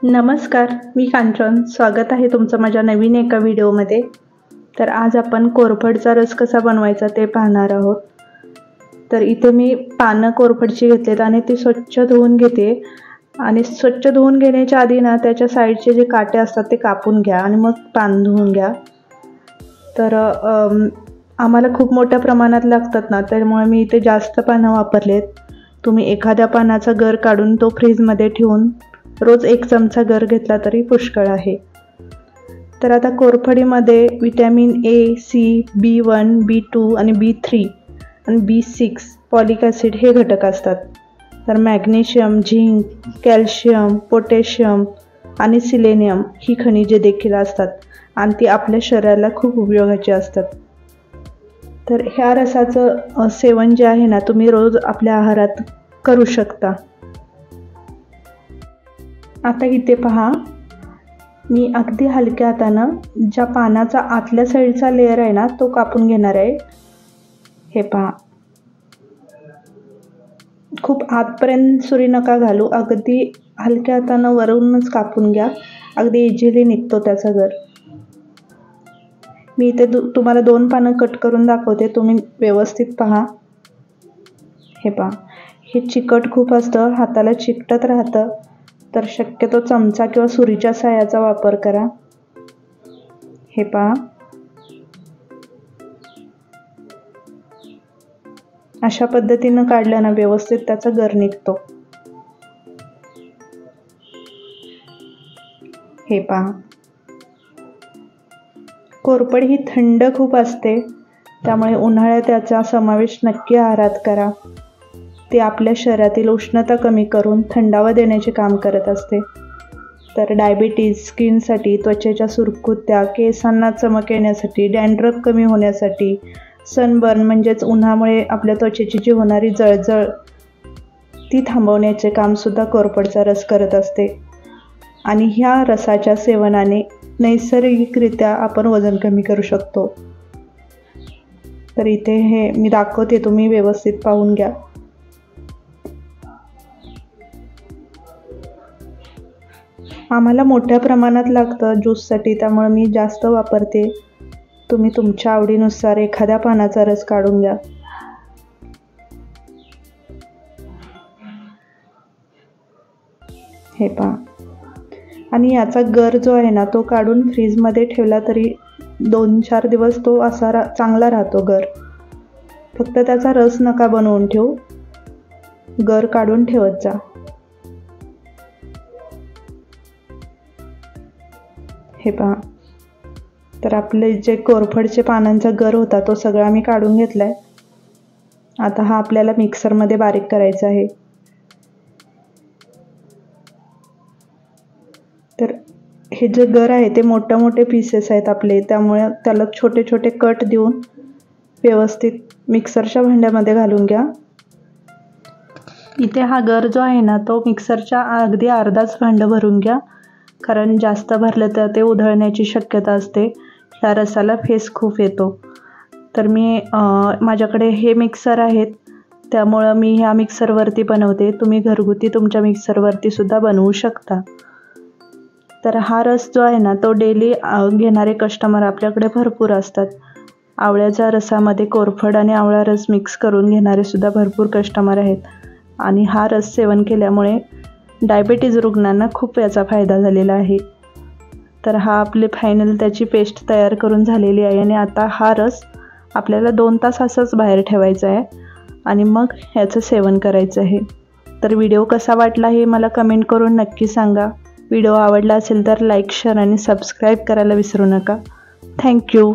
नमस्कार, मी कांचन. स्वागत आहे तुमचं माझ्या नवीन एका व्हिडिओमध्ये. तर आज आपण कोरफडचा रस कसा बनवायचा ते पाहणार आहोत. तर इथे मी पानं कोरफडची घेतलेत आणि ती स्वच्छ धुवून घेते. आणि स्वच्छ धुवून घेण्याच्या आधी ना त्याच्या साईडचे जे काटे असतात ते कापून घ्या आणि मग पान धुवून घ्या. तर आम्हाला खूप मोठ्या प्रमाणात लागतात ना, त्यामुळे मी इथे जास्त पानं वापरलेत. तुम्ही एखाद्या पानाचा गर काढून तो फ्रीजमध्ये ठेवून रोज 1 चमचा गर घेतला तरी पुष्कळ आहे. तर आता कोरफडीमध्ये vitamin A, C, B1, B2 आणि B3 आणि B6 फॉलिक ॲसिड हे घटक असतात. तर मॅग्नेशियम, झिंक, कॅल्शियम, पोटॅशियम आणि सिलेनियम ही खनिजे देखील असतात आणि ती आपल्या शरीराला खूप उपयोगाची असतात. तर ह्या रसाचं सेवन जे आहे ना तुम्ही रोज आपल्या आहारात करू शकता. आता इथे पहा, मी अगदी हलक्या हातानं ज्या पानाचा आतल्या साईडचा लेअर आहे ना तो कापून घेणार आहे. हे पहा, खूप आतपर्यंत सुरी नका घालू, अगदी हलक्या हातानं वरूनच कापून घ्या. अगदी इझिली निघतो त्याचा गर. मी इथे तुम्हाला 2 पानं कट करून दाखवते, तुम्ही व्यवस्थित पहा. हे पहा, हे चिकट खूप असतं, हाताला चिकटत राहतं. तर शक्यतो चमचा किंवा सुरीच्या साह्याचा वापर करा. हे पहा, अशा पद्धतीनं काढलं ना व्यवस्थित त्याचा गर निघतो. हे पहा, कोरफड ही थंड खूप असते, त्यामुळे उन्हाळ्यात त्याचा समावेश नक्की आहारात करा. ते आपल्या शरीरातील उष्णता कमी करून थंडावा देण्याचे काम करत असते. तर डायबिटीज, स्किनसाठी, त्वचेच्या सुरकुत्या, केसांना चमक येण्यासाठी, डॅन्ड्रफ कमी होण्यासाठी, सनबर्न म्हणजेच उन्हामुळे आपल्या त्वचेची जी होणारी जळजळ ती थांबवण्याचे कामसुद्धा कोरफडचा रस करत असते. आणि ह्या रसाच्या सेवनाने नैसर्गिकरित्या आपण वजन कमी करू शकतो. तर इथे हे मी दाखवते, तुम्ही व्यवस्थित पाहून घ्या. आम्हाला मोठ्या प्रमाणात लागतं ज्यूससाठी, त्यामुळे मी जास्त वापरते. तुम्ही तुमच्या आवडीनुसार एखाद्या पानाचा रस काढून घ्या. हे पहा, आणि याचा गर जो आहे ना तो काढून फ्रीजमध्ये ठेवला तरी 2-4 दिवस तो असा चांगला राहतो गर. फक्त त्याचा रस नका बनवून ठेवू, गर काढून ठेवत जा. हे पहा, तर आपले जे कोरफडचे पानांचा गर होता तो सगळा मी काढून घेतलाय. आता हा आपल्याला मिक्सरमध्ये बारीक करायचा आहे. तर हे जे गर आहे ते मोठे पीसेस आहेत आपले, त्यामुळे त्याला छोटे छोटे कट देऊन व्यवस्थित मिक्सरच्या भांड्यामध्ये घालून घ्या. इथे हा गर जो आहे ना तो मिक्सरच्या अगदी अर्धाच भांडं भरून घ्या, कारण जास्त भरलं तर ते उधळण्याची शक्यता असते. ह्या रसाला फेस खूप येतो. तर माझ्याकडे हे मिक्सर आहेत, त्यामुळं मी ह्या मिक्सरवरती बनवते. तुम्ही घरगुती तुमच्या मिक्सरवरती सुद्धा बनवू शकता. तर हा रस जो आहे ना तो डेली घेणारे कस्टमर आपल्याकडे भरपूर असतात. आवळ्याच्या रसामध्ये कोरफड आणि आवळा रस मिक्स करून घेणारे सुद्धा भरपूर कस्टमर आहेत. आणि हा रस सेवन केल्यामुळे डायबिटीज रुग्णांना खूप याचा फायदा झालेला आहे. तर हा आपले फायनल त्याची पेस्ट तयार करून झालेली आहे. आणि आता हा रस आपल्याला 2 तास असंच बाहेर ठेवायचा आहे आणि मग ह्याचं सेवन करायचं आहे. तर व्हिडिओ कसा वाटला हे मला कमेंट करून नक्की सांगा. व्हिडिओ आवडला असेल तर लाईक, शेअर आणि सबस्क्राईब करायला विसरू नका. थँक्यू.